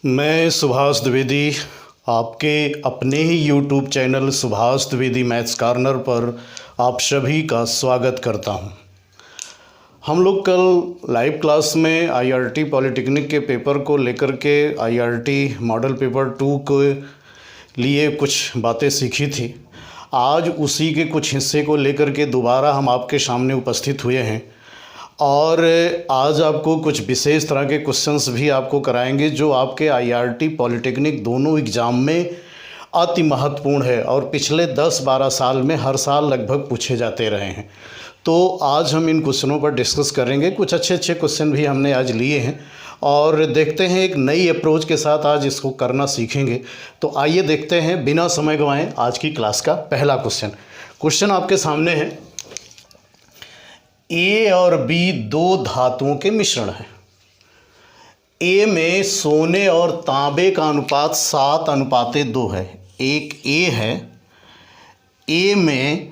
मैं सुभाष द्विवेदी आपके अपने ही YouTube channel Subhash Dwivedi maths corner पर आप सभी का स्वागत करता हूं। हम लोग कल लाइव क्लास में आईआरटी पॉलिटेक्निक के पेपर को लेकर के आईआरटी मॉडल पेपर 2 के लिए कुछ बातें सीखी थी। आज उसी के कुछ हिस्से को लेकर के दोबारा हम आपके सामने उपस्थित हुए हैं और आज आपको कुछ विशेष तरह के क्वेश्चंस भी आपको कराएंगे जो आपके आईआरटी पॉलिटेक्निक दोनों एग्ज़ाम में अति महत्वपूर्ण है और पिछले 10-12 साल में हर साल लगभग पूछे जाते रहे हैं। तो आज हम इन क्वेश्चनों पर डिस्कस करेंगे। कुछ अच्छे क्वेश्चन भी हमने आज लिए हैं और देखते हैं एक नई अप्रोच के साथ आज इसको करना सीखेंगे। तो आइए देखते हैं बिना समय गंवाएं आज की क्लास का पहला क्वेश्चन आपके सामने है। ए और बी दो धातुओं के मिश्रण है। ए में सोने और तांबे का अनुपात 7:2 है। एक ए है, ए में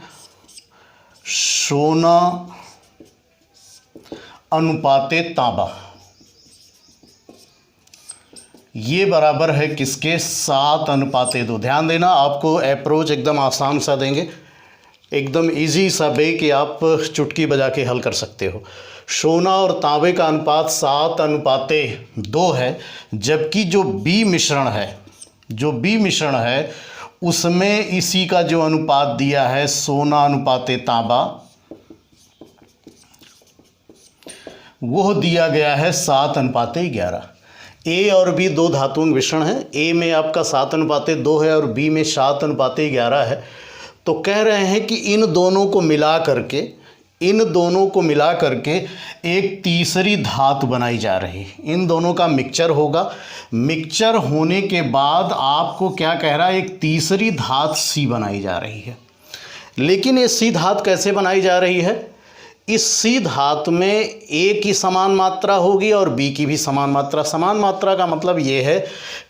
सोना अनुपाते तांबा, ये बराबर है किसके? 7:2। ध्यान देना, आपको अप्रोच एकदम आसान सा देंगे, एकदम इजी सा बे कि आप चुटकी बजा के हल कर सकते हो। सोना और तांबे का अनुपात 7:2 है, जबकि जो बी मिश्रण है उसमें इसी का जो अनुपात दिया है सोना अनुपाते तांबा, वो दिया गया है 7:11। ए और बी दो धातुओं के मिश्रण है। ए में आपका 7:2 है और बी में 7:11 है। तो कह रहे हैं कि इन दोनों को मिला करके एक तीसरी धातु बनाई जा रही है। इन दोनों का मिक्सचर होगा। मिक्सचर होने के बाद आपको क्या कह रहा है? एक तीसरी धातु सी बनाई जा रही है। लेकिन ये सी धातु कैसे बनाई जा रही है? इस सी धातु में ए की समान मात्रा होगी और बी की भी समान मात्रा। समान मात्रा का मतलब ये है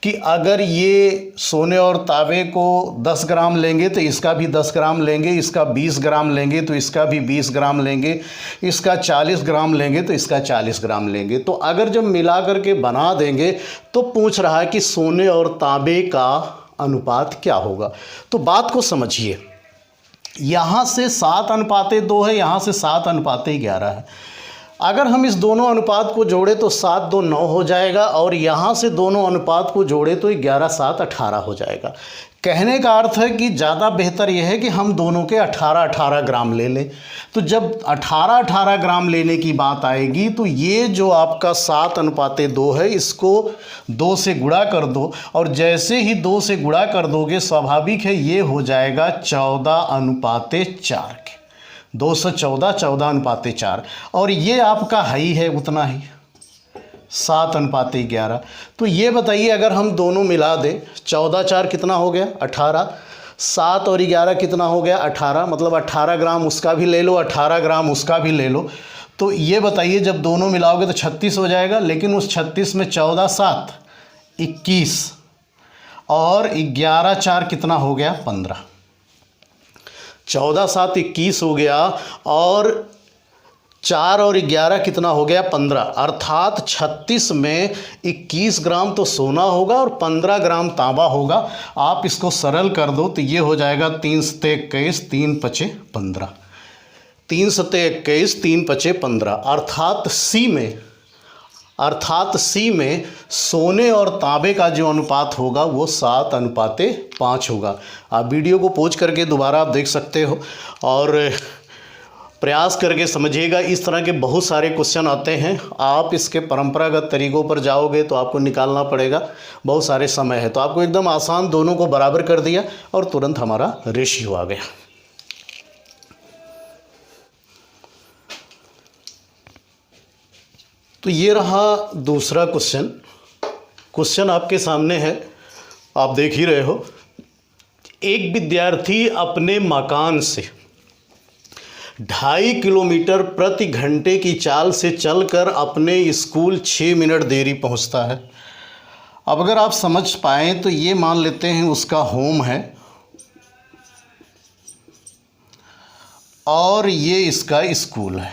कि अगर ये सोने और तांबे को 10 ग्राम लेंगे तो इसका भी 10 ग्राम लेंगे, इसका 20 ग्राम लेंगे तो इसका भी 20 ग्राम लेंगे, इसका 40 ग्राम लेंगे तो इसका 40 ग्राम लेंगे। तो अगर जब मिला करके बना देंगे तो पूछ रहा है कि सोने और तांबे का अनुपात क्या होगा। तो बात को समझिए, यहाँ से 7:2 है, यहाँ से 7:11 है। अगर हम इस दोनों अनुपात को जोड़े तो 7 2 9 हो जाएगा और यहाँ से दोनों अनुपात को जोड़े तो 11 7 18 हो जाएगा। कहने का अर्थ है कि ज़्यादा बेहतर यह है कि हम दोनों के 18 ग्राम ले लें। तो जब 18 ग्राम लेने की बात आएगी तो ये जो आपका 7:2 है इसको 2 से गुणा कर दो और जैसे ही 2 से गुणा कर दोगे स्वाभाविक है ये हो जाएगा 14:4 के। 2 से 14:4 और ये आपका हाई है उतना ही 7:11। तो ये बताइए अगर हम दोनों मिला दें 14 कितना हो गया? 18। 7 और 11 कितना हो गया? 18। मतलब 18 ग्राम उसका भी ले लो, 18 ग्राम उसका भी ले लो। तो ये बताइए जब दोनों मिलाओगे तो 36 हो जाएगा। लेकिन उस 36 में 14 7 21 और 11 4 कितना हो गया? 15। 14 7 21 हो गया और 4 और 11 कितना हो गया? 15। अर्थात 36 में 21 ग्राम तो सोना होगा और 15 ग्राम तांबा होगा। आप इसको सरल कर दो तो ये हो जाएगा 3 सत्ते 21 3 पचे 15। 3 सत्ते 21 3 पचे 15। अर्थात सी में सोने और तांबे का जो अनुपात होगा वो 7:5 होगा। आप वीडियो को पॉज करके दोबारा आप देख सकते हो और प्रयास करके समझिएगा। इस तरह के बहुत सारे क्वेश्चन आते हैं। आप इसके परंपरागत तरीक़ों पर जाओगे तो आपको निकालना पड़ेगा, बहुत सारे समय है। तो आपको एकदम आसान दोनों को बराबर कर दिया और तुरंत हमारा रेशियो आ गया। तो ये रहा दूसरा क्वेश्चन आपके सामने है, आप देख ही रहे हो। एक विद्यार्थी अपने मकान से 2.5 किलोमीटर प्रति घंटे की चाल से चलकर अपने स्कूल 6 मिनट देरी पहुंचता है। अब अगर आप समझ पाएँ तो ये मान लेते हैं उसका होम है और ये इसका स्कूल है।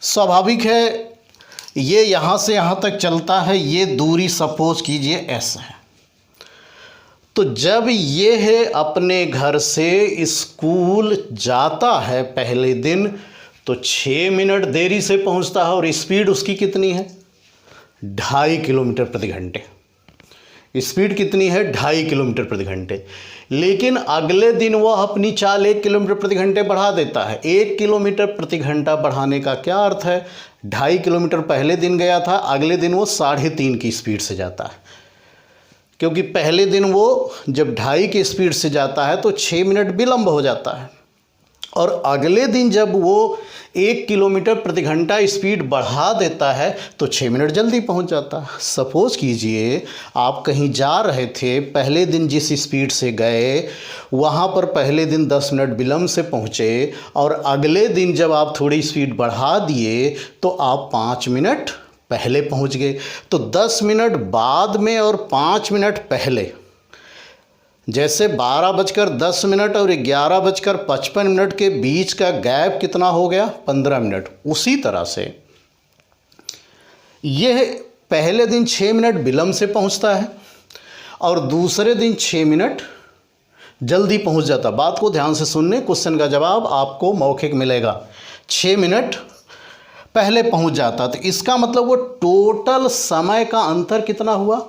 स्वाभाविक है ये यहाँ से यहाँ तक चलता है, ये दूरी सपोज कीजिए s है। तो जब ये है अपने घर से स्कूल जाता है पहले दिन, तो 6 मिनट देरी से पहुंचता है और स्पीड उसकी कितनी है, 2.5 किलोमीटर प्रति घंटे। स्पीड कितनी है, 2.5 किलोमीटर प्रति घंटे। लेकिन अगले दिन वह अपनी चाल 1 किलोमीटर प्रति घंटे बढ़ा देता है। 1 किलोमीटर प्रति घंटा बढ़ाने का क्या अर्थ है, 2.5 किलोमीटर पहले दिन गया था, अगले दिन वो 3.5 की स्पीड से जाता है। क्योंकि पहले दिन वो जब 2.5 की स्पीड से जाता है तो 6 मिनट विलंब हो जाता है, और अगले दिन जब वो 1 किलोमीटर प्रति घंटा स्पीड बढ़ा देता है तो 6 मिनट जल्दी पहुंच जाता है। सपोज़ कीजिए आप कहीं जा रहे थे, पहले दिन जिस स्पीड से गए वहाँ पर पहले दिन 10 मिनट विलंब से पहुँचे, और अगले दिन जब आप थोड़ी स्पीड बढ़ा दिए तो आप 5 मिनट पहले पहुँच गए। तो 10 मिनट बाद में और 5 मिनट पहले, जैसे 12:10 और 11:55 के बीच का गैप कितना हो गया, 15 मिनट। उसी तरह से यह पहले दिन 6 मिनट विलंब से पहुंचता है और दूसरे दिन 6 मिनट जल्दी पहुंच जाता। बात को ध्यान से सुनने, क्वेश्चन का जवाब आपको मौखिक मिलेगा। 6 मिनट पहले पहुंच जाता, तो इसका मतलब वो टोटल समय का अंतर कितना हुआ,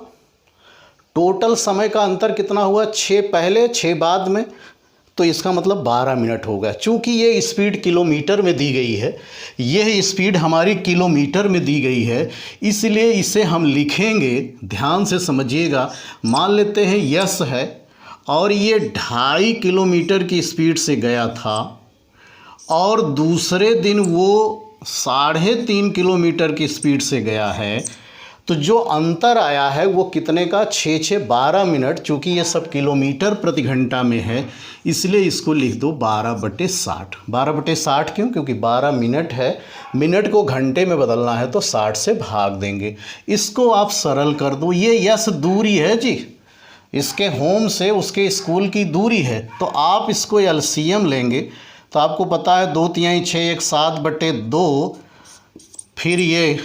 टोटल समय का अंतर कितना हुआ, 6 पहले 6 बाद में, तो इसका मतलब 12 मिनट होगा। चूँकि ये स्पीड किलोमीटर में दी गई है, यह स्पीड हमारी किलोमीटर में दी गई है, इसलिए इसे हम लिखेंगे, ध्यान से समझिएगा। मान लेते हैं यस है और ये 2.5 किलोमीटर की स्पीड से गया था और दूसरे दिन वो 3.5 किलोमीटर की स्पीड से गया है, तो जो अंतर आया है वो कितने का, 6 12 मिनट। चूँकि ये सब किलोमीटर प्रति घंटा में है इसलिए इसको लिख दो 12/60। 12/60 क्यों, क्योंकि 12 मिनट है, मिनट को घंटे में बदलना है तो 60 से भाग देंगे। इसको आप सरल कर दो। ये यस दूरी है जी, इसके होम से उसके स्कूल की दूरी है, तो आप इसको एलसीएम लेंगे तो आपको पता है 2 3 6 1 7/2, फिर ये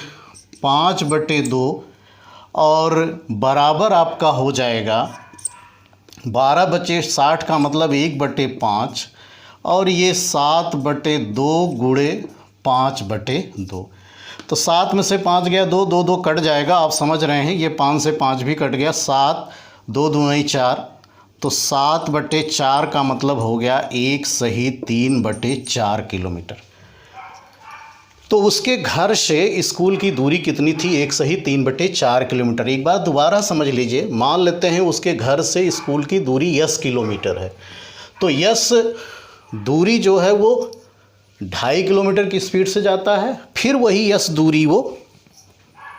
5/2 और बराबर आपका हो जाएगा 12/60 का मतलब 1/5 और ये 7/2 गुणे 5/2। तो 7 में से 5 गया, 2 2 2 कट जाएगा, आप समझ रहे हैं। ये 5 से 5 भी कट गया, 7 2 2 4, तो 7/4 का मतलब हो गया 1 सही 3/4 किलोमीटर। तो उसके घर से स्कूल की दूरी कितनी थी, 1 सही 3/4 किलोमीटर। एक बार दोबारा समझ लीजिए, मान लेते हैं उसके घर से स्कूल की दूरी 10 किलोमीटर है, तो 10 दूरी जो है वो 2.5 किलोमीटर की स्पीड से जाता है, फिर वही 10 दूरी वो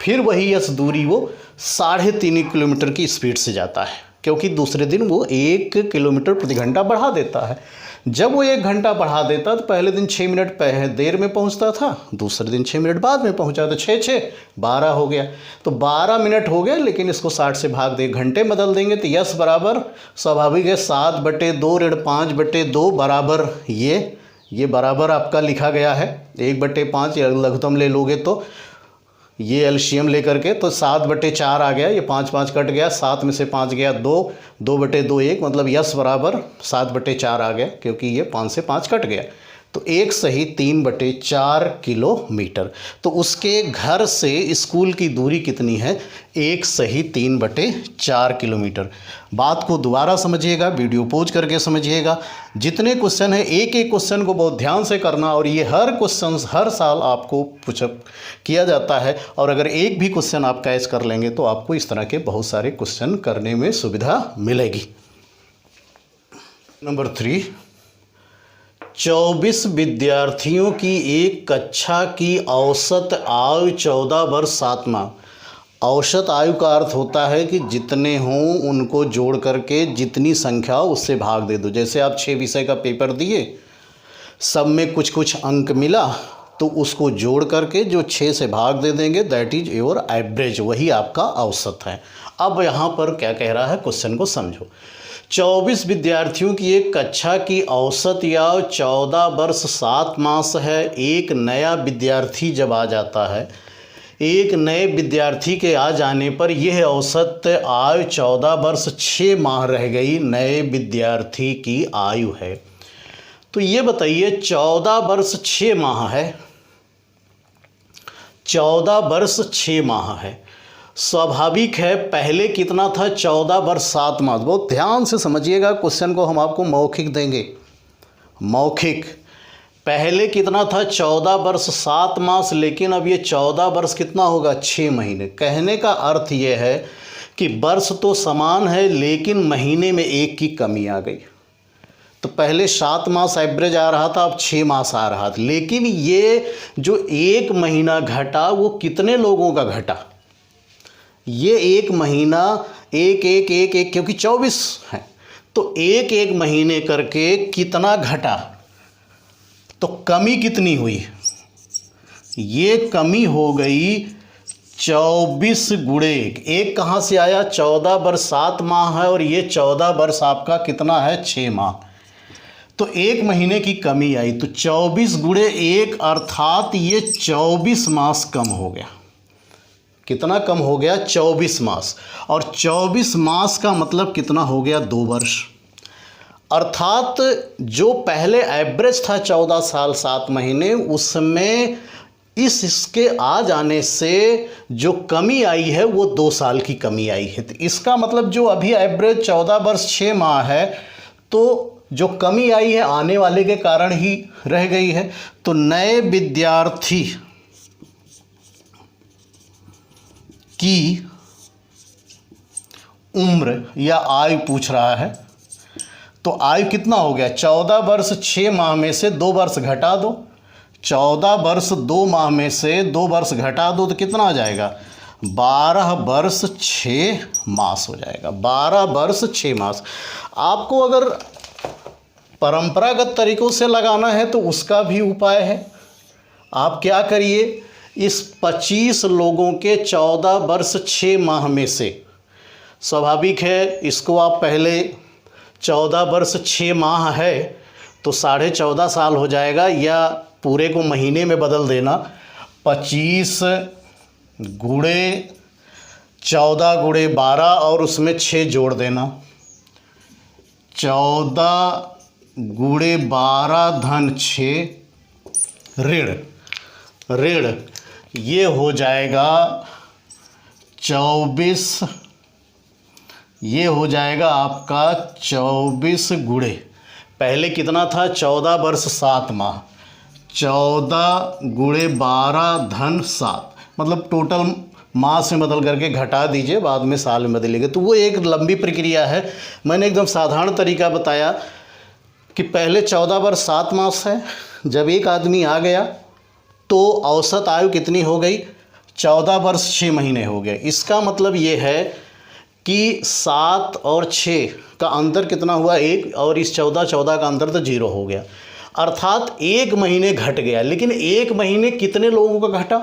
3.5 किलोमीटर की स्पीड से जाता है, क्योंकि दूसरे दिन वो 1 किलोमीटर प्रति घंटा बढ़ा देता है। जब वो 1 घंटा बढ़ा देता तो पहले दिन 6 मिनट देर में पहुंचता था, दूसरे दिन 6 मिनट बाद में पहुंचा, तो 6 6 12 हो गया। तो 12 मिनट हो गए, लेकिन इसको 60 से भाग दे, घंटे बदल देंगे तो यस बराबर स्वाभाविक है 7/2 ऋण 5/2 बराबर ये बराबर आपका लिखा गया है 1/5। लघुत्तम ले लोगे तो ये एलसीएम लेकर के तो 7/4 आ गया, ये 5 5 कट गया, 7 में से 5 गया 2, 2/2 1, मतलब यस बराबर 7/4 आ गया, क्योंकि ये 5 से 5 कट गया। तो 1 सही 3/4 किलोमीटर। तो उसके घर से स्कूल की दूरी कितनी है, 1 सही 3/4 किलोमीटर। बात को दोबारा समझिएगा, वीडियो पॉज करके समझिएगा। जितने क्वेश्चन है एक एक क्वेश्चन को बहुत ध्यान से करना, और ये हर क्वेश्चन हर साल आपको किया जाता है, और अगर एक भी क्वेश्चन आप कैच कर लेंगे तो आपको इस तरह के बहुत सारे क्वेश्चन करने में सुविधा मिलेगी। नंबर 3, 24 विद्यार्थियों की एक कक्षा की औसत आयु 14 वर्ष 7 माह। औसत आयु का अर्थ होता है कि जितने हों उनको जोड़ करके जितनी संख्या हो उससे भाग दे दो। जैसे आप 6 विषय का पेपर दिए, सब में कुछ कुछ अंक मिला, तो उसको जोड़ करके जो 6 से भाग दे देंगे, दैट इज योर एवरेज, वही आपका औसत है। अब यहाँ पर क्या कह रहा है, क्वेश्चन को समझो। 24 विद्यार्थियों की एक कक्षा की औसत या 14 वर्ष 7 मास है। एक नया विद्यार्थी जब आ जाता है, एक नए विद्यार्थी के आ जाने पर यह औसत आयु 14 वर्ष 6 माह रह गई नए विद्यार्थी की आयु है। तो ये बताइए 14 वर्ष 6 माह है, 14 वर्ष 6 माह है। स्वाभाविक है पहले कितना था, 14 वर्ष 7 माह। बहुत ध्यान से समझिएगा, क्वेश्चन को हम आपको मौखिक देंगे। मौखिक पहले कितना था, 14 वर्ष 7 मास, लेकिन अब ये 14 वर्ष कितना होगा, 6 महीने। कहने का अर्थ ये है कि वर्ष तो समान है लेकिन महीने में एक की कमी आ गई। तो पहले 7 मास एवरेज आ रहा था, अब 6 मास आ रहा था, लेकिन ये जो 1 महीना घटा वो कितने लोगों का घटा, ये 1 महीना एक एक एक एक क्योंकि 24 है तो एक एक महीने करके कितना घटा, तो कमी कितनी हुई, ये कमी हो गई 24 गुणे 1 कहाँ से आया, 14 वर्ष 7 माह है और ये 14 वर्ष आपका कितना है, 6 माह। तो 1 महीने की कमी आई, तो 24 गुणे 1 अर्थात ये 24 मास कम हो गया। कितना कम हो गया, 24 मास। और 24 मास का मतलब कितना हो गया, 2 वर्ष। अर्थात जो पहले एवरेज था 14 साल 7 महीने, उसमें इसके आ जाने से जो कमी आई है वो 2 साल की कमी आई है। तो इसका मतलब जो अभी एवरेज 14 वर्ष 6 माह है, तो जो कमी आई है आने वाले के कारण ही रह गई है। तो नए विद्यार्थी की उम्र या आयु पूछ रहा है, तो आयु कितना हो गया, 14 वर्ष 6 माह में से 2 वर्ष घटा दो, 14 वर्ष 2 माह में से 2 वर्ष घटा दो तो कितना आ जाएगा, 12 वर्ष 6 मास हो जाएगा। 12 वर्ष 6 मास। आपको अगर परंपरागत तरीकों से लगाना है तो उसका भी उपाय है। आप क्या करिए, इस 25 लोगों के 14 वर्ष 6 माह में से, स्वाभाविक है इसको आप पहले 14 वर्ष 6 माह है तो 14.5 साल हो जाएगा, या पूरे को महीने में बदल देना, 25 गुणे 14 गुणे 12 और उसमें 6 जोड़ देना, 14 गुणे 12 धन 6 ऋण ये हो जाएगा 24, ये हो जाएगा आपका 24 गुणे, पहले कितना था 14 वर्ष 7 माह, 14 गुणे 12 धन 7, मतलब टोटल मास में बदल करके घटा दीजिए, बाद में साल में बदलेंगे। तो वो एक लंबी प्रक्रिया है। मैंने एकदम साधारण तरीका बताया कि पहले 14 वर्ष 7 मास है, जब एक आदमी आ गया तो औसत आयु कितनी हो गई, 14 वर्ष 6 महीने हो गए। इसका मतलब ये है कि 7 और 6 का अंतर कितना हुआ, 1, और इस 14 का अंतर तो 0 हो गया, अर्थात 1 महीने घट गया। लेकिन 1 महीने कितने लोगों का घटा,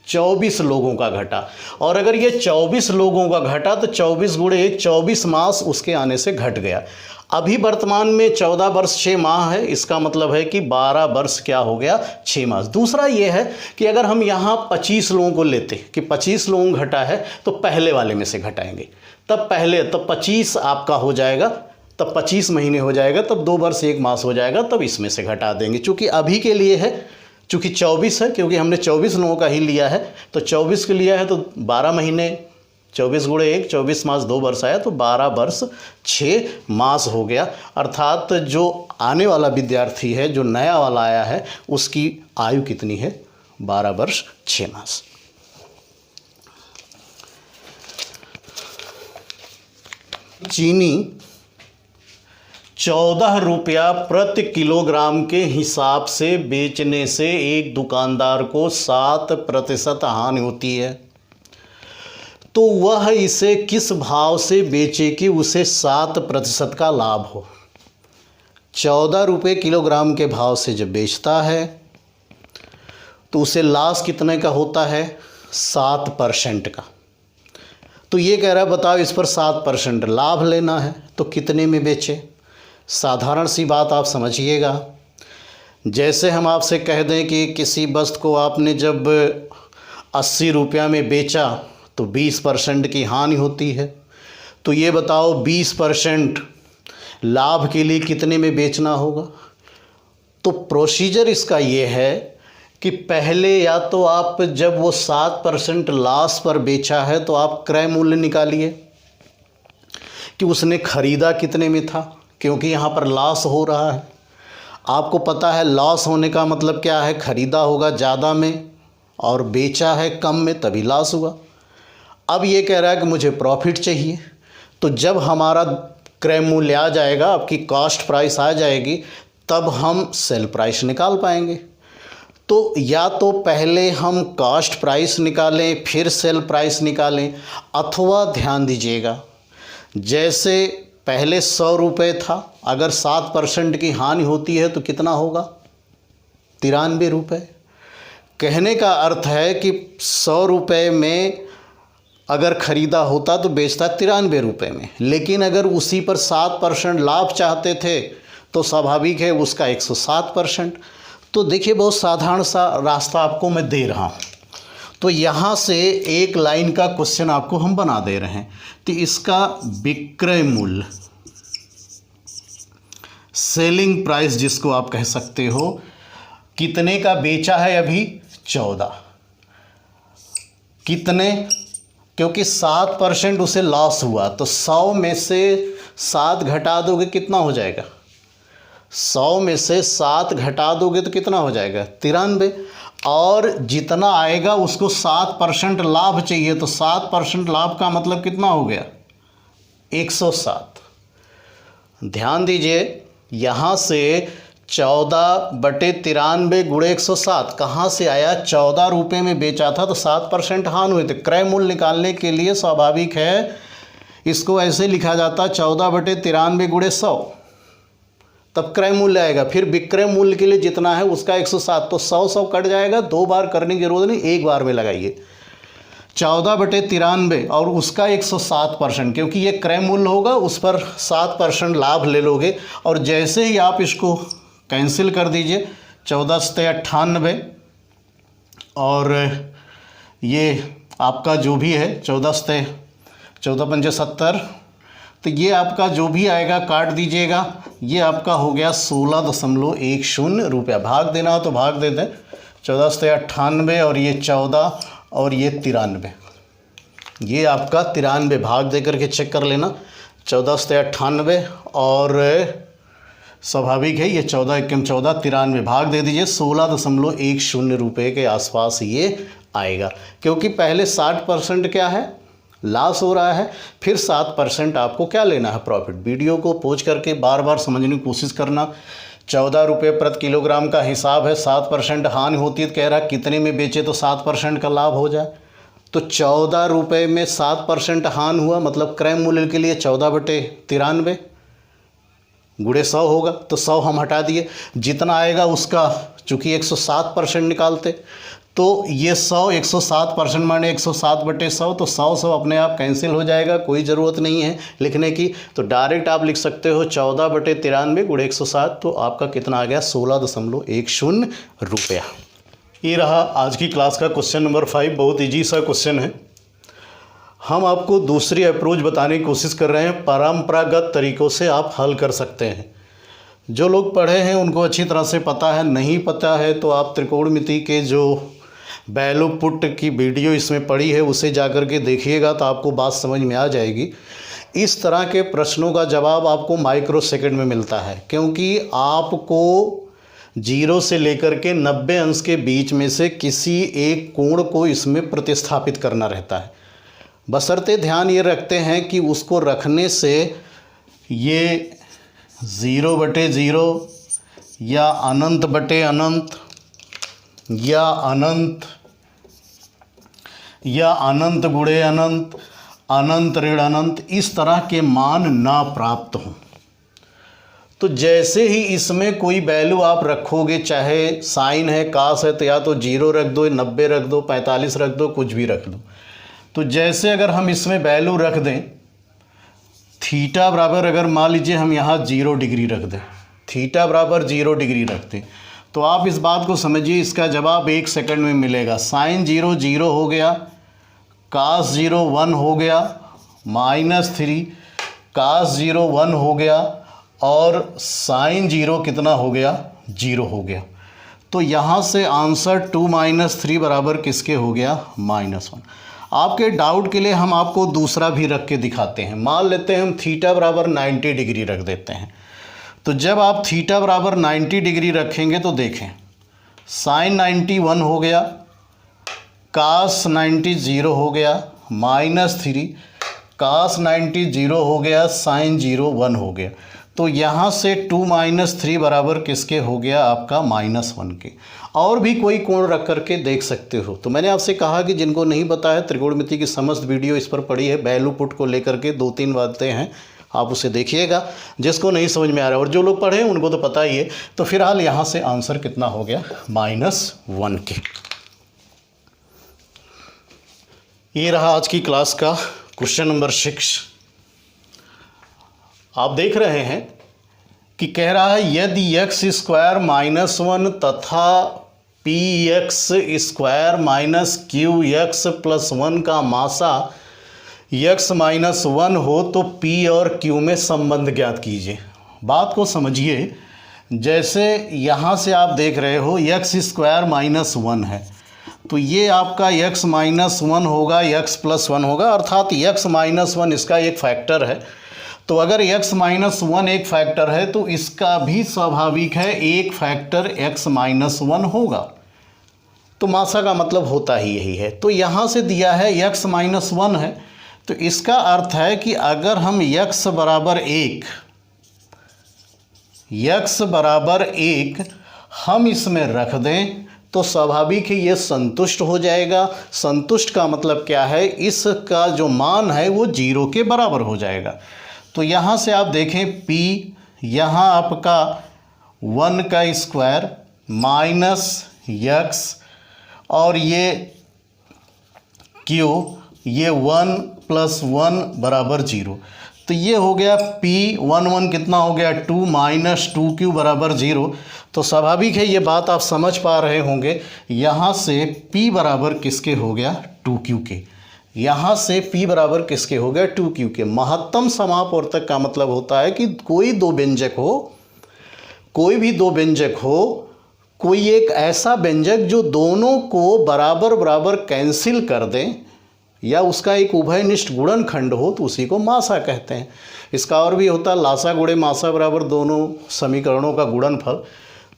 24 लोगों का घटा। और अगर ये 24 लोगों का घटा तो 24 गुणे 1 24 मास उसके आने से घट गया। अभी वर्तमान में 14 वर्ष 6 माह है, इसका मतलब है कि 12 वर्ष क्या हो गया, 6 मास। दूसरा ये है कि अगर हम यहाँ 25 लोगों को लेते कि 25 लोगों घटा है तो पहले वाले में से घटाएंगे, तब 25 आपका हो जाएगा, तब 25 महीने हो जाएगा, तब 2 वर्ष 1 मास हो जाएगा, तब इसमें से घटा देंगे। चूँकि अभी के लिए है, चूँकि 24 है, क्योंकि हमने 24 लोगों का ही लिया है, तो 24 के लिया है तो 12 महीने 24 गुणे 1 24 मास 2 वर्ष आया, तो 12 वर्ष 6 मास हो गया। अर्थात जो आने वाला विद्यार्थी है, जो नया वाला आया है, उसकी आयु कितनी है, 12 वर्ष 6 मास। चीनी 14 रुपया प्रति किलोग्राम के हिसाब से बेचने से एक दुकानदार को 7% हानि होती है, तो वह इसे किस भाव से बेचे कि उसे 7% का लाभ हो। 14 रुपये किलोग्राम के भाव से जब बेचता है तो उसे लॉस कितने का होता है, 7% का। तो ये कह रहा है बताओ इस पर 7% लाभ लेना है तो कितने में बेचे। साधारण सी बात आप समझिएगा, जैसे हम आपसे कह दें कि किसी वस्तु को आपने जब 80 रुपया में बेचा तो 20% की हानि होती है। तो ये बताओ 20% लाभ के लिए कितने में बेचना होगा। तो प्रोसीजर इसका ये है कि पहले या तो आप जब वो 7% लॉस पर बेचा है तो आप क्रय मूल्य निकालिए कि उसने ख़रीदा कितने में था, क्योंकि यहाँ पर लॉस हो रहा है। आपको पता है लॉस होने का मतलब क्या है, ख़रीदा होगा ज़्यादा में और बेचा है कम में, तभी लॉस हुआ। अब ये कह रहा है कि मुझे प्रॉफिट चाहिए। तो जब हमारा क्रय मूल्य आ जाएगा, आपकी कॉस्ट प्राइस आ जाएगी, तब हम सेल प्राइस निकाल पाएंगे। तो या तो पहले हम कॉस्ट प्राइस निकालें फिर सेल प्राइस निकालें, अथवा ध्यान दीजिएगा जैसे पहले 100 रुपये था, अगर 7% की हानि होती है तो कितना होगा, 93 रुपये। कहने का अर्थ है कि 100 रुपये में अगर ख़रीदा होता तो बेचता 93 रुपये में, लेकिन अगर उसी पर 7% लाभ चाहते थे तो स्वाभाविक है उसका 107%। तो देखिए बहुत साधारण सा रास्ता आपको मैं दे रहा हूँ। तो यहाँ से एक लाइन का क्वेश्चन आपको हम बना दे रहे हैं। तो इसका विक्रय मूल्य, सेलिंग प्राइस जिसको आप कह सकते हो, कितने का बेचा है अभी, 14। कितने, क्योंकि 7% उसे लॉस हुआ, तो 100 में से 7 घटा दोगे कितना हो जाएगा, 100 में से 7 घटा दोगे तो कितना हो जाएगा, 93। और जितना आएगा उसको 7% लाभ चाहिए, तो 7% लाभ का मतलब कितना हो गया, 107। ध्यान दीजिए यहाँ से 14/93 गुणे 107 कहाँ से आया, 14 रुपये में बेचा था तो 7% हानि हुए थे। क्रय मूल्य निकालने के लिए स्वाभाविक है इसको ऐसे लिखा जाता, 14/93 गुणे 100, तब क्रय मूल्य आएगा। फिर विक्रय मूल्य के लिए जितना है उसका 107, तो 100 कट जाएगा। 2 बार करने की जरूरत नहीं, एक बार में लगाइए। 14/93 और उसका 107%, क्योंकि ये क्रय मूल्य होगा उस पर 7% लाभ ले लोगे। और जैसे ही आप इसको कैंसिल कर दीजिए, 14 से 98 और ये आपका जो भी है 14 से 14×5 70, तो ये आपका जो भी आएगा काट दीजिएगा। ये आपका हो गया 16.10 रुपया। भाग देना हो तो भाग दे दें, 14 से 98 और ये 14 और ये 93, ये आपका 93 भाग दे करके चेक कर लेना। 14 से 98 और स्वाभाविक है ये 14 एकम 14, 93 भाग दे दीजिए, 16.10 रुपये के आसपास ये आएगा। क्योंकि पहले 60% क्या है, लॉस हो रहा है, फिर 7% आपको क्या लेना है, प्रॉफिट। वीडियो को पॉज करके बार बार समझने की कोशिश करना। 14 रुपये प्रति किलोग्राम का हिसाब है, 7% हानि होती है, तो कह रहा है कितने में बेचे तो 7% का लाभ हो जाए। तो 14 रुपये में 7% हानि हुआ, मतलब क्रय मूल्य के लिए 14/93 गुणे 100 होगा, तो 100 हम हटा दिए। जितना आएगा उसका चूँकि 107% निकालते, तो ये 107% माने 107/100, तो 100 अपने आप कैंसिल हो जाएगा, कोई ज़रूरत नहीं है लिखने की। तो डायरेक्ट आप लिख सकते हो 14/93 गुणे 107, तो आपका कितना आ गया, 16.10 रुपया। ये रहा आज की क्लास का क्वेश्चन नंबर 5। बहुत ईजी सा क्वेश्चन है। हम आपको दूसरी अप्रोच बताने की कोशिश कर रहे हैं, परंपरागत तरीक़ों से आप हल कर सकते हैं। जो लोग पढ़े हैं उनको अच्छी तरह से पता है, नहीं पता है तो आप त्रिकोणमिति के जो वैल्यू पुट की वीडियो इसमें पड़ी है उसे जाकर के देखिएगा, तो आपको बात समझ में आ जाएगी। इस तरह के प्रश्नों का जवाब आपको माइक्रो सेकंड में मिलता है, क्योंकि आपको 0 से लेकर के 90 अंश के बीच में से किसी एक कोण को इसमें प्रतिस्थापित करना रहता है। बशर्ते ध्यान ये रखते हैं कि उसको रखने से ये 0/0 या अनंत/अनंत या अनंत गुणे अनंत, अनंत ऋण अनंत, इस तरह के मान ना प्राप्त हों। तो जैसे ही इसमें कोई वैल्यू आप रखोगे, चाहे साइन है, कास है, तो या तो 0 रख दो, 90 रख दो, 45 रख दो, कुछ भी रख दो। तो जैसे अगर हम इसमें वैल्यू रख दें, थीटा बराबर, अगर मान लीजिए हम यहाँ 0 डिग्री रख दें, थीटा बराबर 0 डिग्री रख दें, तो आप इस बात को समझिए, इसका जवाब 1 सेकंड में मिलेगा। साइन 0 0 हो गया, कास 0 1 हो गया, -3 कास 0 1 हो गया, और साइन 0 कितना हो गया, 0 हो गया। तो यहाँ से आंसर 2 - 3 बराबर किसके हो गया, -1। आपके डाउट के लिए हम आपको दूसरा भी रख के दिखाते हैं। मान लेते हैं हम थीटा बराबर 90 डिग्री रख देते हैं। तो जब आप थीटा बराबर 90 डिग्री रखेंगे तो देखें, साइन 90 1 हो गया, कास 90 0 हो गया, -3 कास 90 0 हो गया, साइन 0 1 हो गया। तो यहाँ से 2 - 3 बराबर किसके हो गया, आपका -1 के। और भी कोई कोण रख करके देख सकते हो। तो मैंने आपसे कहा कि जिनको नहीं पता है, त्रिकोणमिति की समस्त वीडियो इस पर पड़ी है, वैल्यू पुट को लेकर के 2-3 बातें हैं, आप उसे देखिएगा। जिसको नहीं समझ में आ रहा है, और जो लोग पढ़े हैं उनको तो पता ही है। तो फिलहाल यहाँ से आंसर कितना हो गया, -1 के। ये रहा आज की क्लास का क्वेश्चन नंबर 6। आप देख रहे हैं कि कह रहा है यदि x² -1 तथा px² -qx + 1 का मासा x - 1 हो तो p और q में संबंध ज्ञात कीजिए। बात को समझिए, जैसे यहाँ से आप देख रहे हो x² -1 है, तो ये आपका x - 1 होगा, x + 1 होगा, अर्थात x - 1 इसका एक फैक्टर है। तो अगर x - 1 एक फैक्टर है तो इसका भी स्वाभाविक है एक फैक्टर x - 1 होगा। तो मासा का मतलब होता ही यही है। तो यहाँ से दिया है x - 1 है, तो इसका अर्थ है कि अगर हम x बराबर 1 हम इसमें रख दें तो स्वाभाविक ही ये संतुष्ट हो जाएगा। संतुष्ट का मतलब क्या है, इसका जो मान है वो 0 के बराबर हो जाएगा। तो यहाँ से आप देखें p, यहाँ आपका 1 का स्क्वायर -x और ये q, ये 1 + 1 = 0। तो ये हो गया p 1 1 कितना हो गया, 2 - 2q = 0। तो स्वाभाविक है ये बात आप समझ पा रहे होंगे। यहाँ से p बराबर किसके हो गया, 2q के। यहाँ से p बराबर किसके हो गया, 2q के। महत्तम समापवर्तक का मतलब होता है कि कोई दो व्यंजक हो, कोई भी दो व्यंजक हो, कोई एक ऐसा व्यंजक जो दोनों को बराबर बराबर कैंसिल कर दें, या उसका एक उभयनिष्ठ गुणनखंड हो, तो उसी को मासा कहते हैं। इसका और भी होता है लासा गुणे मासा बराबर दोनों समीकरणों का गुणनफल।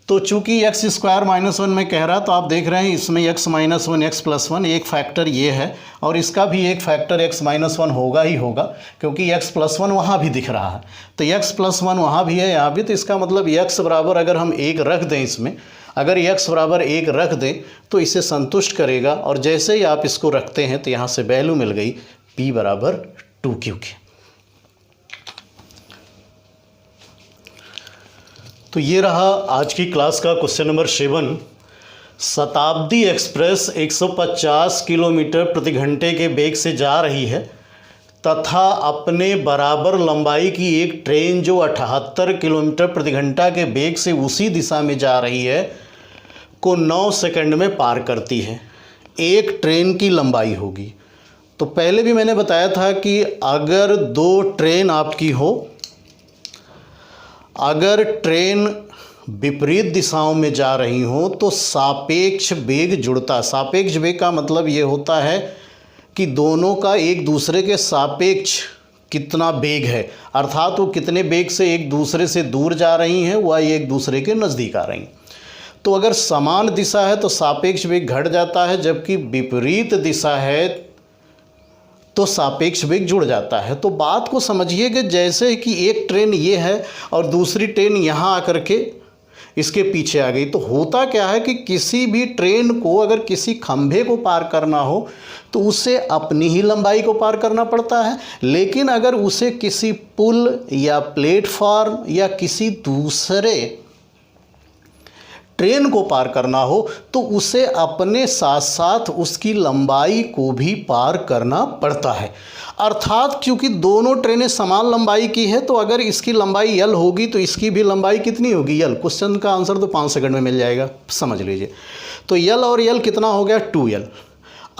तो चूंकि x² -1 में कह रहा, तो आप देख रहे हैं इसमें x - 1 x + 1 एक फैक्टर ये है, और इसका भी एक फैक्टर x - 1 होगा ही होगा, क्योंकि x + 1 वहाँ भी दिख रहा है। तो x + 1 वहाँ भी है, यहाँ भी। तो इसका मतलब x बराबर अगर हम 1 रख दें, इसमें अगर x बराबर 1 रख दें तो इसे संतुष्ट करेगा। और जैसे ही आप इसको रखते हैं तो यहाँ से वैल्यू मिल गई p बराबर 2q के। तो ये रहा आज की क्लास का क्वेश्चन नंबर 7। शताब्दी एक्सप्रेस 150 किलोमीटर प्रति घंटे के वेग से जा रही है तथा अपने बराबर लंबाई की एक ट्रेन जो 78 किलोमीटर प्रति घंटा के वेग से उसी दिशा में जा रही है को 9 सेकंड में पार करती है। एक ट्रेन की लंबाई होगी। तो पहले भी मैंने बताया था कि अगर दो ट्रेन आपकी हो, अगर ट्रेन विपरीत दिशाओं में जा रही हो तो सापेक्ष वेग जुड़ता है। सापेक्ष वेग का मतलब ये होता है कि दोनों का एक दूसरे के सापेक्ष कितना वेग है, अर्थात वो कितने वेग से एक दूसरे से दूर जा रही हैं, वह एक दूसरे के नज़दीक आ रही हैं। तो अगर समान दिशा है तो सापेक्ष वेग घट जाता है, जबकि विपरीत दिशा है तो सापेक्ष वेग जुड़ जाता है। तो बात को समझिए कि जैसे कि एक ट्रेन ये है और दूसरी ट्रेन यहाँ आकर के इसके पीछे आ गई, तो होता क्या है कि किसी भी ट्रेन को अगर किसी खंभे को पार करना हो तो उसे अपनी ही लंबाई को पार करना पड़ता है। लेकिन अगर उसे किसी पुल या प्लेटफॉर्म या किसी दूसरे ट्रेन को पार करना हो तो उसे अपने साथ साथ उसकी लंबाई को भी पार करना पड़ता है। अर्थात क्योंकि दोनों ट्रेनें समान लंबाई की है तो अगर इसकी लंबाई यल होगी तो इसकी भी लंबाई कितनी होगी, यल। क्वेश्चन का आंसर तो 5 सेकंड में मिल जाएगा, समझ लीजिए। तो यल और यल कितना हो गया, 2l।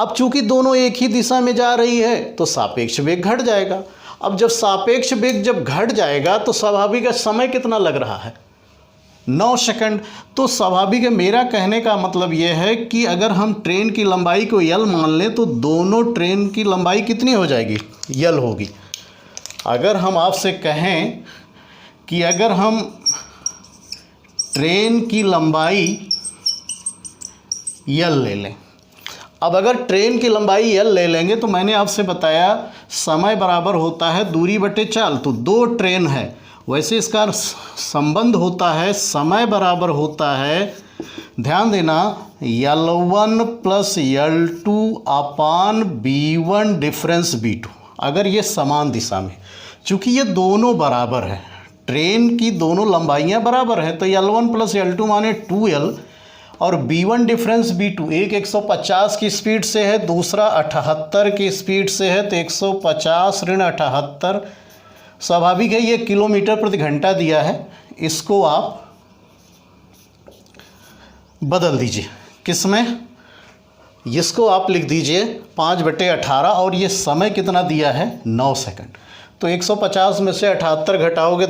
अब चूंकि दोनों एक ही दिशा में जा रही है तो सापेक्ष वेग घट जाएगा। अब जब सापेक्ष वेग जब घट जाएगा तो स्वाभाविक है समय कितना लग रहा है, 9 सेकंड। तो स्वाभाविक है, मेरा कहने का मतलब यह है कि अगर हम ट्रेन की लंबाई को यल मान लें तो दोनों ट्रेन की लंबाई कितनी हो जाएगी, यल होगी। अगर हम आपसे कहें कि अगर हम ट्रेन की लंबाई यल ले लें, अब अगर ट्रेन की लंबाई यल ले लेंगे तो मैंने आपसे बताया समय बराबर होता है दूरी बटे चाल। तो 2 ट्रेन है, वैसे इसका संबंध होता है समय बराबर होता है, ध्यान देना, L1 प्लस L2 अपान B1 डिफरेंस B2। अगर ये समान दिशा में, चूँकि ये दोनों बराबर है, ट्रेन की दोनों लंबाइयाँ बराबर हैं, तो L1 प्लस L2 माने 2l और B1 डिफरेंस B2, एक 150 की स्पीड से है, दूसरा 78 की स्पीड से है, तो 150 ऋण 78, स्वाभाविक है ये किलोमीटर प्रति घंटा दिया है, इसको आप बदल दीजिए किसमें, इसको आप लिख दीजिए 5/18 और ये समय कितना दिया है, 9 सेकंड। तो 150 में से 78 घटाओगे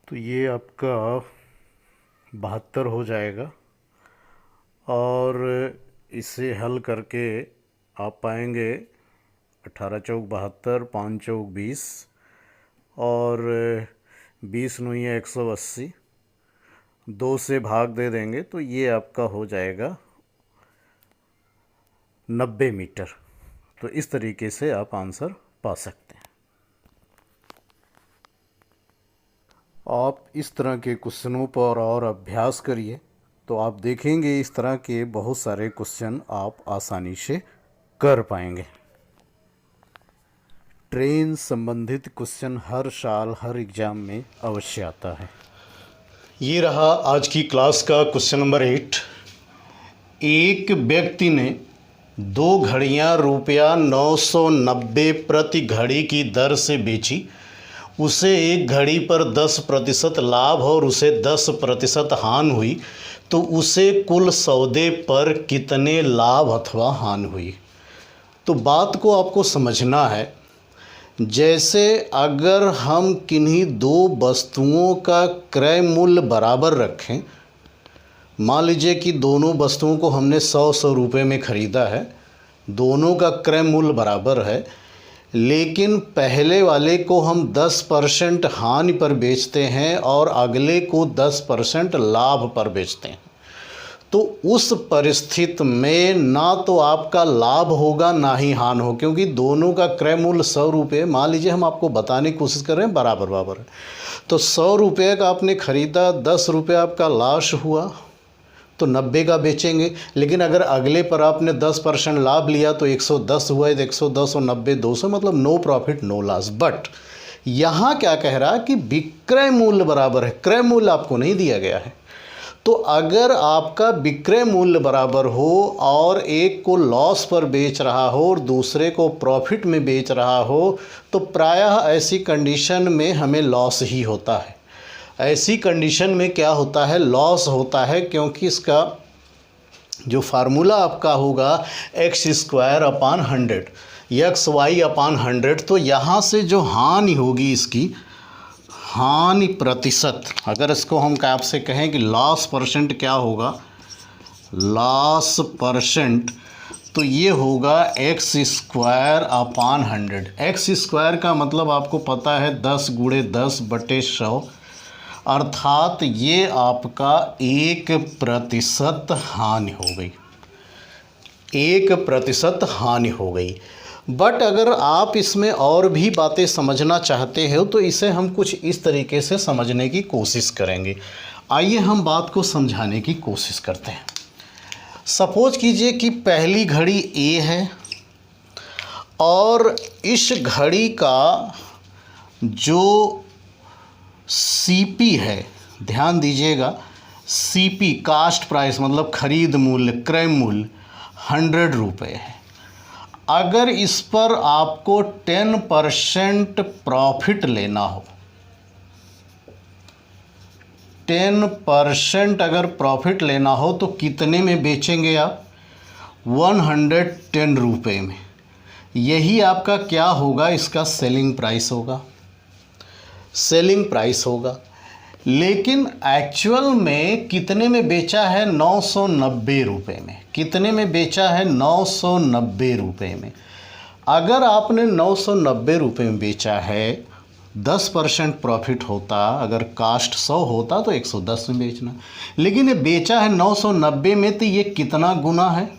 तो ये आपका 72 हो जाएगा। और इसे हल करके आप पाएंगे 18 चौक 72, 5 चौक 20 और 20 9 180, 2 से भाग दे देंगे तो ये आपका हो जाएगा 90 मीटर। तो इस तरीके से आप आंसर पा सकते हैं। आप इस तरह के क्वेश्चनों पर और अभ्यास करिए तो आप देखेंगे इस तरह के बहुत सारे क्वेश्चन आप आसानी से कर पाएंगे। ट्रेन संबंधित क्वेश्चन हर साल हर एग्ज़ाम में अवश्य आता है। ये रहा आज की क्लास का क्वेश्चन नंबर 8। एक व्यक्ति ने 2 घड़ियाँ ₹990 प्रति घड़ी की दर से बेची। उसे एक घड़ी पर 10% लाभ और उसे 10% हानि हुई, तो उसे कुल सौदे पर कितने लाभ अथवा हानि हुई। तो बात को आपको समझना है, जैसे अगर हम किन्हीं 2 वस्तुओं का क्रय मूल्य बराबर रखें, मान लीजिए कि दोनों वस्तुओं को हमने 100 रुपये में ख़रीदा है, दोनों का क्रय मूल्य बराबर है, लेकिन पहले वाले को हम 10% हानि पर बेचते हैं और अगले को 10% लाभ पर बेचते हैं। तो उस परिस्थिति में ना तो आपका लाभ होगा ना ही हानि हो, क्योंकि दोनों का क्रय मूल्य 100 रुपये, मान लीजिए हम आपको बताने की कोशिश कर रहे हैं बराबर बराबर है, तो 100 रुपये का आपने ख़रीदा, 10 रुपये आपका लॉस हुआ तो 90 का बेचेंगे। लेकिन अगर अगले पर आपने 10% लाभ लिया तो 110 हुआ, 110 और 90 200, मतलब no profit no loss. But यहाँ क्या कह रहा है कि विक्रय मूल्य बराबर है, क्रय मूल्य आपको नहीं दिया गया है। तो अगर आपका विक्रय मूल्य बराबर हो और एक को लॉस पर बेच रहा हो और दूसरे को प्रॉफिट में बेच रहा हो, तो प्रायः ऐसी कंडीशन में हमें लॉस ही होता है। ऐसी कंडीशन में क्या होता है, लॉस होता है, क्योंकि इसका जो फार्मूला आपका होगा x² / 100 तो यहाँ से जो हानि होगी, इसकी हानि प्रतिशत, अगर इसको हम आपसे कहें कि लॉस परसेंट क्या होगा, लॉस परसेंट, तो ये होगा x² / 100। x² का मतलब आपको पता है 10 × 10/100, अर्थात ये आपका 1% हानि हो गई, 1% हानि हो गई। बट अगर आप इसमें और भी बातें समझना चाहते हो तो इसे हम कुछ इस तरीके से समझने की कोशिश करेंगे। आइए हम बात को समझाने की कोशिश करते हैं। सपोज कीजिए कि पहली घड़ी ए है और इस घड़ी का जो सीपी है ध्यान दीजिएगा, सीपी कास्ट प्राइस मतलब खरीद मूल्य, क्रय मूल्य 100 रुपये है। अगर इस पर आपको 10% प्रॉफिट लेना हो, 10% अगर प्रॉफिट लेना हो तो कितने में बेचेंगे आप? 110 रुपये में। यही आपका क्या होगा? इसका सेलिंग प्राइस होगा, सेलिंग प्राइस होगा। लेकिन एक्चुअल में कितने में बेचा है? 990 रुपये में। कितने में बेचा है? 990 रुपये में। अगर आपने 990 रुपये में बेचा है, 10% प्रॉफिट होता, अगर कास्ट 100 होता तो 110 में बेचना, लेकिन ये बेचा है 990 में, तो ये कितना गुना है?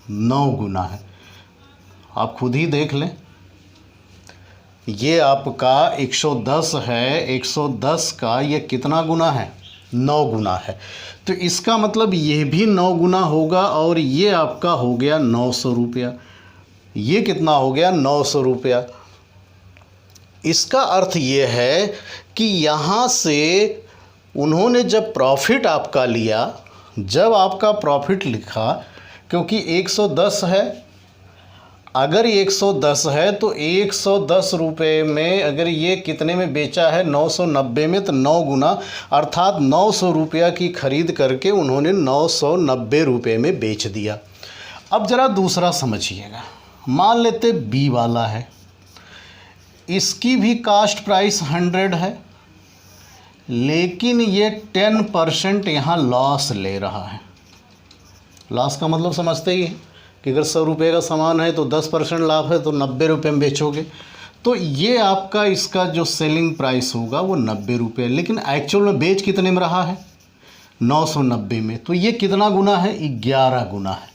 9 गुना है। आप खुद ही देख लें, ये आपका 110 है, 110 का ये कितना गुना है? 9 गुना है। तो इसका मतलब ये भी 9 गुना होगा, और ये आपका हो गया 900 रुपया। ये कितना हो गया? 900 रुपया। इसका अर्थ ये है कि यहाँ से उन्होंने जब प्रॉफिट आपका लिया, जब आपका प्रॉफिट लिखा, क्योंकि 110 है, अगर 110 है तो 110 रुपये में अगर ये कितने में बेचा है? 990 में, तो 9 गुना अर्थात 900 रुपया की खरीद करके उन्होंने 990 रुपये में बेच दिया। अब ज़रा दूसरा समझिएगा, मान लेते बी वाला है, इसकी भी कास्ट प्राइस 100 है, लेकिन ये 10% यहाँ लॉस ले रहा है। लॉस का मतलब समझते ही हैं कि अगर 100 रुपये का सामान है तो 10% लाभ है, तो 90 रुपये में बेचोगे, तो ये आपका इसका जो सेलिंग प्राइस होगा वो 90 रुपये। लेकिन एक्चुअल में बेच कितने में रहा है? 990 में। तो ये कितना गुना है? 11 गुना है।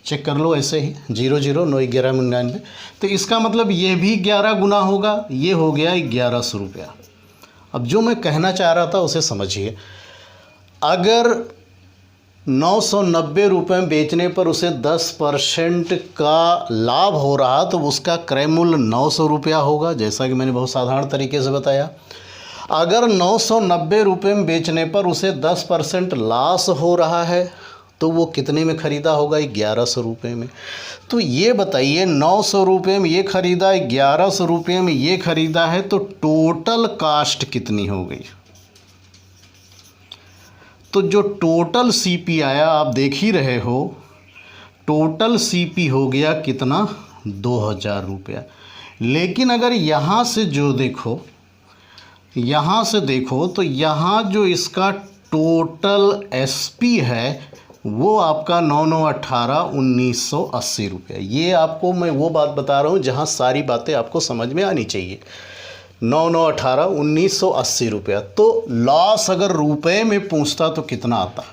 चेक कर लो ऐसे ही, 00 9 11 99। तो इसका मतलब ये भी 11 गुना होगा। ये हो गया 1100 रुपया। अब जो मैं कहना चाह रहा था उसे समझिए, अगर 990 रुपये में बेचने पर उसे 10% का लाभ हो रहा, तो उसका क्रय मूल्य 900 रुपया होगा, जैसा कि मैंने बहुत साधारण तरीके से बताया। अगर 990 रुपये में बेचने पर उसे 10% लॉस हो रहा है, तो वो कितने में ख़रीदा होगा? 1100 रुपये में। तो ये बताइए, 900 रुपये में ये ख़रीदा, 1100 रुपये में ये ख़रीदा है, तो टोटल कास्ट कितनी हो गई? तो जो टोटल सीपी आया, आप देख ही रहे हो, टोटल सीपी हो गया कितना? 2000 रुपया। लेकिन अगर यहाँ से जो देखो, यहाँ से देखो, तो यहाँ जो इसका टोटल एसपी है वो आपका 9918 1980 रुपया। ये आपको मैं वो बात बता रहा हूँ जहाँ सारी बातें आपको समझ में आनी चाहिए। 9918 1980 रुपया। तो लॉस अगर रुपए में पूछता तो कितना आता?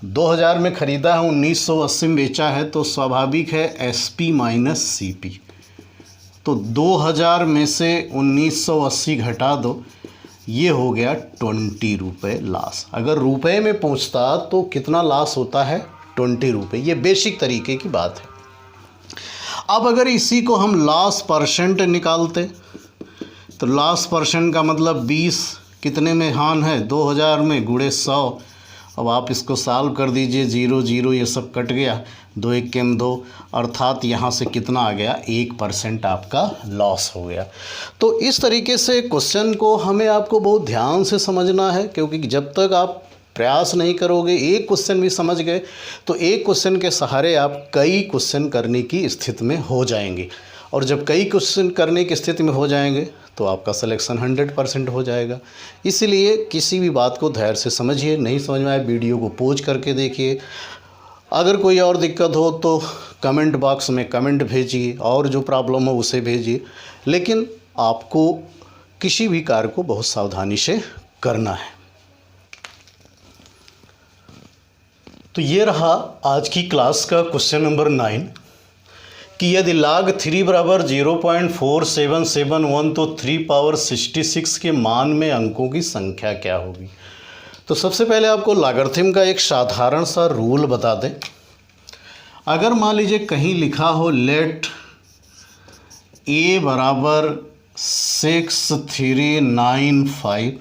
2000 में ख़रीदा है, 1980 में बेचा है, तो स्वाभाविक है एसपी माइनस सीपी। तो 2000 में से 1980 घटा दो, ये हो गया 20 रुपये लॉस। अगर रुपए में पूछता तो कितना लॉस होता है? 20 रुपये। ये बेसिक तरीके की बात है। अब अगर इसी को हम लॉस परसेंट निकालते, तो लॉस परसेंट का मतलब 20 कितने में हान है? 2000 में गुणे 100। अब आप इसको सॉल्व कर दीजिए, 0 0 ये सब कट गया, 2 1 के 2, अर्थात यहाँ से कितना आ गया? 1% आपका लॉस हो गया। तो इस तरीके से क्वेश्चन को हमें आपको बहुत ध्यान से समझना है, क्योंकि जब तक आप प्रयास नहीं करोगे, एक क्वेश्चन भी समझ गए, तो एक क्वेश्चन के सहारे आप कई क्वेश्चन करने की स्थिति में हो जाएंगे। और जब कई क्वेश्चन करने की स्थिति में हो जाएंगे तो आपका सिलेक्शन 100% हो जाएगा। इसलिए किसी भी बात को धैर्य से समझिए। नहीं समझ में आए वीडियो को पॉज करके देखिए। अगर कोई और दिक्कत हो तो कमेंट बॉक्स में कमेंट भेजिए, और जो प्रॉब्लम हो उसे भेजिए। लेकिन आपको किसी भी कार्य को बहुत सावधानी से करना है। तो ये रहा आज की क्लास का क्वेश्चन नंबर 9 कि यदि log 3 बराबर 0.4771 तो 3 पावर 66 के मान में अंकों की संख्या क्या होगी। तो सबसे पहले आपको लॉगरिथम का एक साधारण सा रूल बता दें। अगर मान लीजिए कहीं लिखा हो लेट a बराबर 6395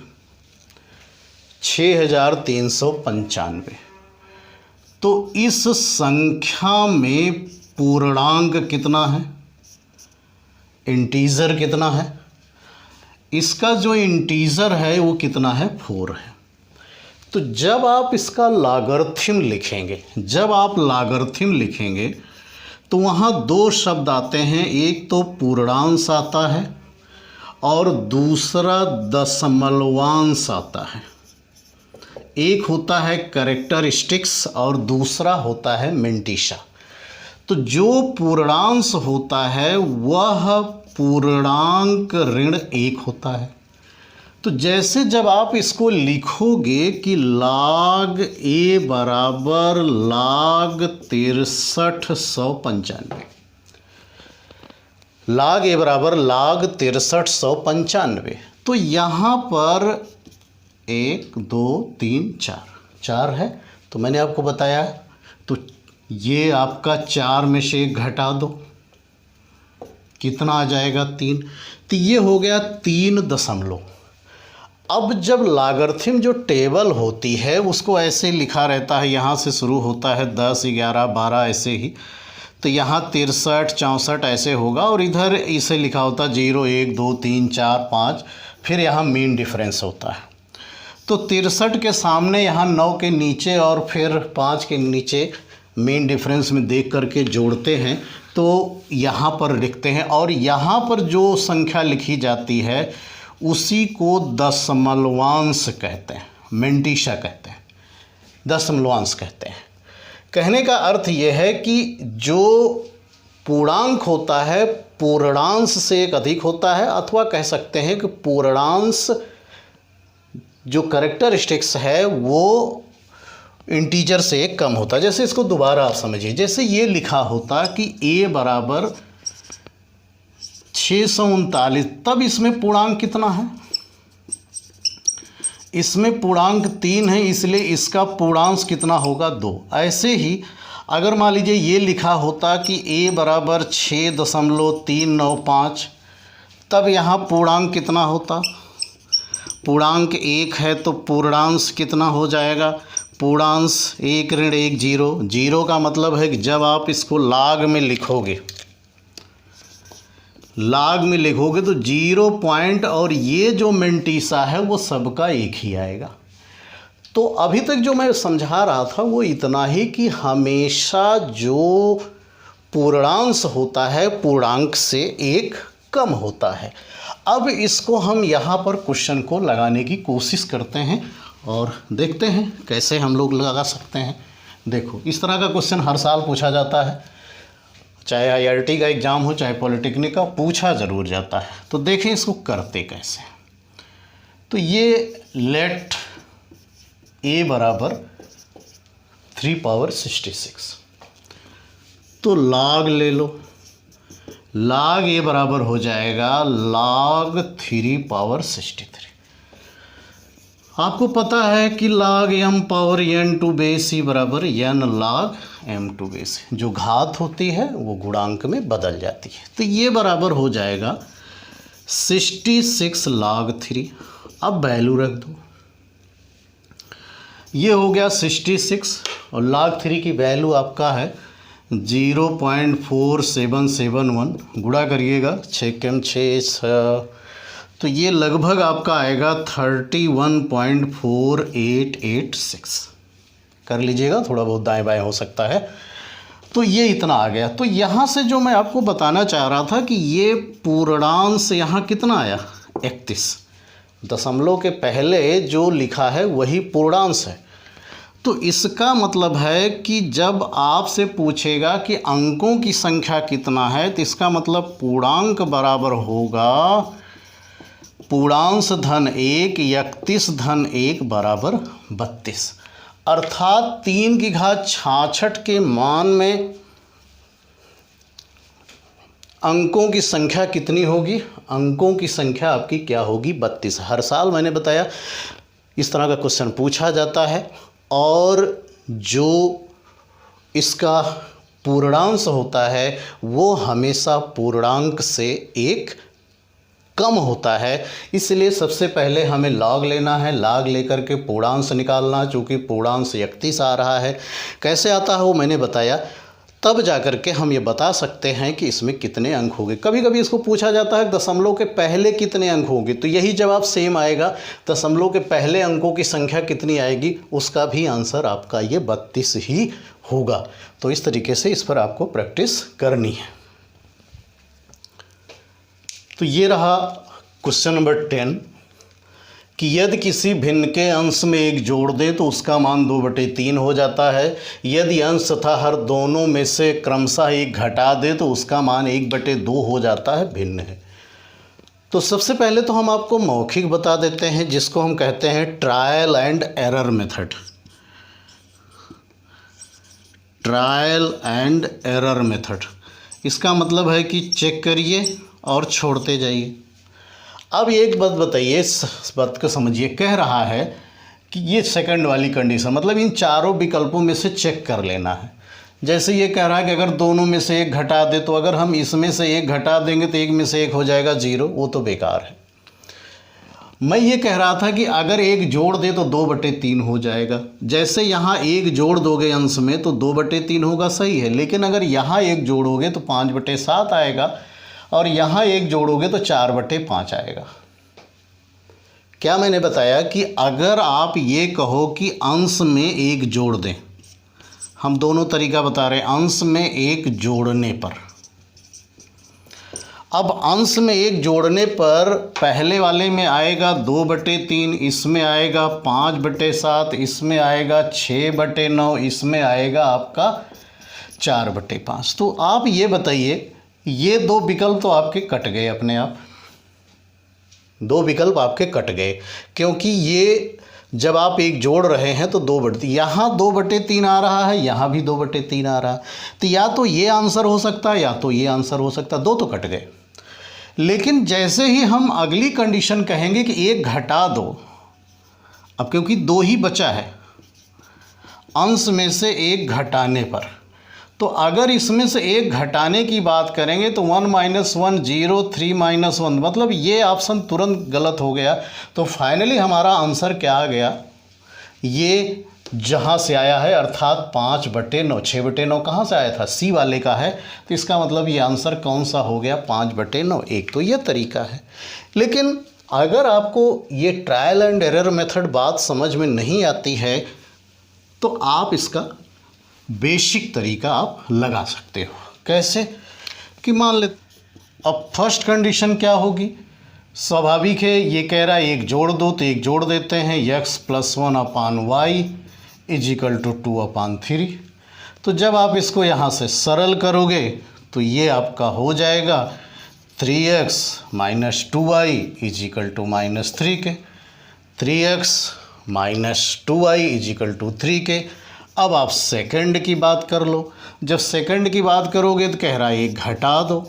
6395। तो इस संख्या में पूर्णांक कितना है, इंटीजर कितना है? इसका जो इंटीजर है वो कितना है, 4 है। तो जब आप इसका लॉगरिथम लिखेंगे, जब आप लॉगरिथम लिखेंगे तो वहाँ दो शब्द आते हैं, एक तो पूर्णांश आता है और दूसरा दशमलवांश आता है। एक होता है कैरेक्टरिस्टिक्स और दूसरा होता है मिंटिशा। तो जो पूर्णांश होता है वह पूर्णांक ऋण 1 होता है। तो जैसे जब आप इसको लिखोगे कि log a बराबर log 6395, log a बराबर log 6395, तो यहाँ पर 1 2 3 4 है। तो मैंने आपको बताया, तो ये आपका 4 में से 1 घटा दो, कितना आ जाएगा, 3। तो ये हो गया 3 दशमलव। अब जब लॉगरिथम जो टेबल होती है उसको ऐसे लिखा रहता है, यहाँ से शुरू होता है 10 11 12 ऐसे ही, तो यहाँ 63 64 ऐसे होगा और इधर इसे लिखा होता है 0 1 2 3 4 5, फिर यहाँ मीन डिफरेंस होता है। तो 63 के सामने यहाँ 9 के नीचे और फिर 5 के नीचे मीन डिफरेंस में देख करके जोड़ते हैं, तो यहाँ पर लिखते हैं। और यहाँ पर जो संख्या लिखी जाती है उसी को दशमलवांश कहते हैं, मिंटिशा कहते हैं, दशमलवांश कहते हैं। कहने का अर्थ यह है कि जो पूर्णांक होता है पूर्णांश से एक अधिक होता है, अथवा कह सकते हैं कि पूर्णांश जो कैरेक्टरिस्टिक्स है वो इंटीजर से एक कम होता है। जैसे इसको दोबारा आप समझिए, जैसे ये लिखा होता कि a बराबर 639, तब इसमें पूर्णांक कितना है, इसमें पूर्णांक 3 है, इसलिए इसका पूर्णांश कितना होगा, 2। ऐसे ही अगर मान लीजिए ये लिखा होता कि a बराबर 6.395, तब यहाँ पूर्णांक कितना होता, पूर्णांक 1 है तो पूर्णांश कितना हो जाएगा, पूर्णांश 1 ऋण 1 0। 0 का मतलब है कि जब आप इसको log में लिखोगे, log में लिखोगे तो 0 पॉइंट और ये जो मिंटिशा है वो सबका एक ही आएगा। तो अभी तक जो मैं समझा रहा था वो इतना ही कि हमेशा जो पूर्णांश होता है पूर्णांक से एक कम होता है। अब इसको हम यहाँ पर क्वेश्चन को लगाने की कोशिश करते हैं और देखते हैं कैसे हम लोग लगा सकते हैं। देखो, इस तरह का क्वेश्चन हर साल पूछा जाता है, चाहे IRT का एग्ज़ाम हो चाहे पॉलिटेक्निक का, पूछा ज़रूर जाता है। तो देखें इसको करते कैसे। तो ये लेट a बराबर 3 पावर 66, तो log ले लो, log a बराबर हो जाएगा log 3 पावर 63। आपको पता है कि log m power n to base c बराबर n log m to base, जो घात होती है वो गुणांक में बदल जाती है। तो ये बराबर हो जाएगा 66 log 3। अब वैल्यू रख दो, ये हो गया 66 और log 3 की वैल्यू आपका है 0.4771, गुणा करिएगा 6 6, तो ये लगभग आपका आएगा 31.4886। कर लीजिएगा, थोड़ा बहुत दाएं बाएं हो सकता है। तो ये इतना आ गया। तो यहाँ से जो मैं आपको बताना चाह रहा था कि ये पूर्णांश यहाँ कितना आया, 31। दशमलव के पहले जो लिखा है वही पूर्णांश है। तो इसका मतलब है कि जब आपसे पूछेगा कि अंकों की संख्या कितना है, तो इसका मतलब पूर्णांक बराबर होगा पूर्णांश धन 1 31 धन 1 बराबर 32। अर्थात 3 की घात 66 के मान में अंकों की संख्या कितनी होगी, अंकों की संख्या आपकी क्या होगी, 32। हर साल मैंने बताया इस तरह का क्वेश्चन पूछा जाता है और जो इसका पूर्णांश होता है वो हमेशा पूर्णांक से एक कम होता है, इसलिए सबसे पहले हमें लॉग लेना है। लॉग लेकर के पूर्णांश निकालना, चूँकि पूर्णांश 31 आ रहा है। कैसे आता है वो मैंने बताया, तब जाकर के हम ये बता सकते हैं कि इसमें कितने अंक होंगे। कभी कभी इसको पूछा जाता है दशमलव के पहले कितने अंक होंगे, तो यही जवाब सेम आएगा। दशमलव के पहले अंकों की संख्या कितनी आएगी, उसका भी आंसर आपका ये 32 ही होगा। तो इस तरीके से इस पर आपको प्रैक्टिस करनी है। तो ये रहा क्वेश्चन नंबर 10 कि यदि किसी भिन्न के अंश में एक जोड़ दें तो उसका मान 2/3 हो जाता है। यदि अंश तथा हर दोनों में से क्रमशः एक घटा दे तो उसका मान 1/2 हो जाता है, भिन्न है। तो सबसे पहले तो हम आपको मौखिक बता देते हैं, जिसको हम कहते हैं trial and error method. Trial and error method, इसका मतलब है कि चेक करिए और छोड़ते जाइए। अब एक बात बताइए, इस बात को समझिए, कह रहा है कि ये सेकंड वाली कंडीशन, मतलब इन चारों विकल्पों में से चेक कर लेना है। जैसे ये कह रहा है कि अगर दोनों में से एक घटा दे, तो अगर हम इसमें से एक घटा देंगे तो एक में से एक हो जाएगा 0, वो तो बेकार है। मैं ये कह रहा था कि अगर एक जोड़ दे तो 2/3 हो जाएगा। जैसे यहाँ एक जोड़ दोगे अंश में तो 2/3 होगा, सही है। लेकिन अगर यहाँ एक जोड़ोगे तो 5/7 आएगा, और यहाँ एक जोड़ोगे तो 4/5 आएगा। क्या मैंने बताया कि अगर आप ये कहो कि अंश में एक जोड़ दें, हम दोनों तरीका बता रहे हैं, अंश में एक जोड़ने पर। अब अंश में एक जोड़ने पर पहले वाले में आएगा 2/3, इसमें आएगा 5/7, इसमें आएगा 6/9, इसमें आएगा आपका 4/5। तो आप ये बताइए, ये दो विकल्प तो आपके कट गए अपने आप, दो विकल्प आपके कट गए, क्योंकि ये जब आप एक जोड़ रहे हैं तो 2/3, यहाँ 2/3 आ रहा है, यहाँ भी 2/3 आ रहा है। तो या तो ये आंसर हो सकता है या तो ये आंसर हो सकता है, दो तो कट गए। लेकिन जैसे ही हम अगली कंडीशन कहेंगे कि एक घटा दो, अब क्योंकि दो ही बचा है अंश में से एक घटाने पर, तो अगर इसमें से एक घटाने की बात करेंगे तो 1 - 1 0, 3 - 1, मतलब ये ऑप्शन तुरंत गलत हो गया। तो फाइनली हमारा आंसर क्या आ गया, ये जहाँ से आया है, अर्थात 5/9। 6/9 कहाँ से आया था, सी वाले का है। तो इसका मतलब ये आंसर कौन सा हो गया, 5/9। एक तो ये तरीका है। लेकिन अगर आपको ये ट्रायल एंड एरर मेथड बात समझ में नहीं आती है, तो आप इसका बेसिक तरीका आप लगा सकते हो। कैसे कि मान ले, अब फर्स्ट कंडीशन क्या होगी, स्वाभाविक है, ये कह रहा है एक जोड़ दो, तो एक जोड़ देते हैं, x + 1/y = 2/3। तो जब आप इसको यहाँ से सरल करोगे तो ये आपका हो जाएगा 3x - 2y = -3 के, 3x - 2y = 3 के। अब आप सेकंड की बात कर लो। जब सेकंड की बात करोगे तो कह रहा है एक घटा दो।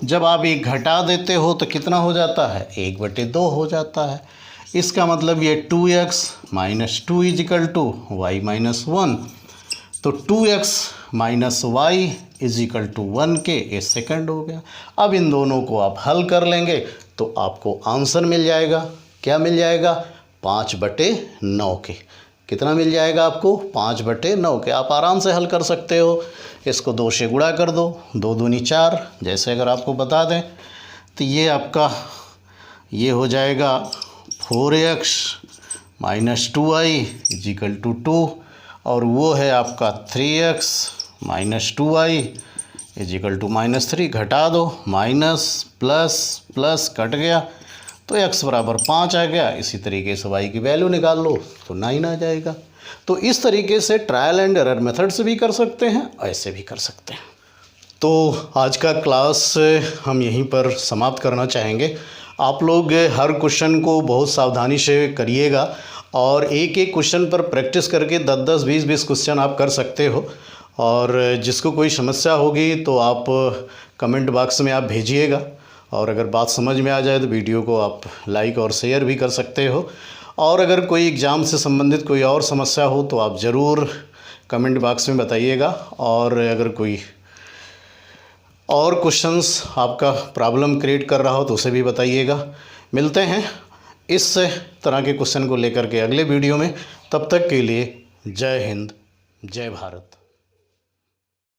जब आप एक घटा देते हो तो कितना हो जाता है, 1/2 हो जाता है। इसका मतलब ये 2x - 2 = y - 1, तो 2x - y = 1 के, ये सेकंड हो गया। अब इन दोनों को आप हल कर लेंगे तो आपको आंसर मिल जाएगा, क्या मिल जाएगा, 5/9 के। कितना मिल जाएगा आपको, 5/9 के। आप आराम से हल कर सकते हो। इसको 2 से गुणा कर दो, 2 दूनी 4। जैसे अगर आपको बता दें तो ये आपका ये हो जाएगा 4x - 2y = 2, और वो है आपका 3x - 2y = -3। घटा दो, माइनस प्लस प्लस कट गया तो x = 5 आ गया। इसी तरीके से y की वैल्यू निकाल लो तो 9 आ जाएगा। तो इस तरीके से ट्रायल एंड एरर मेथड से भी कर सकते हैं, ऐसे भी कर सकते हैं। तो आज का क्लास हम यहीं पर समाप्त करना चाहेंगे। आप लोग हर क्वेश्चन को बहुत सावधानी से करिएगा, और एक एक क्वेश्चन पर प्रैक्टिस करके 10-10, 20-20 क्वेश्चन आप कर सकते हो। और जिसको कोई समस्या होगी तो आप कमेंट बॉक्स में आप भेजिएगा, और अगर बात समझ में आ जाए तो वीडियो को आप लाइक और शेयर भी कर सकते हो। और अगर कोई एग्ज़ाम से संबंधित कोई और समस्या हो तो आप ज़रूर कमेंट बॉक्स में बताइएगा। और अगर कोई और क्वेश्चंस आपका प्रॉब्लम क्रिएट कर रहा हो तो उसे भी बताइएगा। मिलते हैं इस तरह के क्वेश्चन को लेकर के अगले वीडियो में। तब तक के लिए जय हिंद, जय भारत।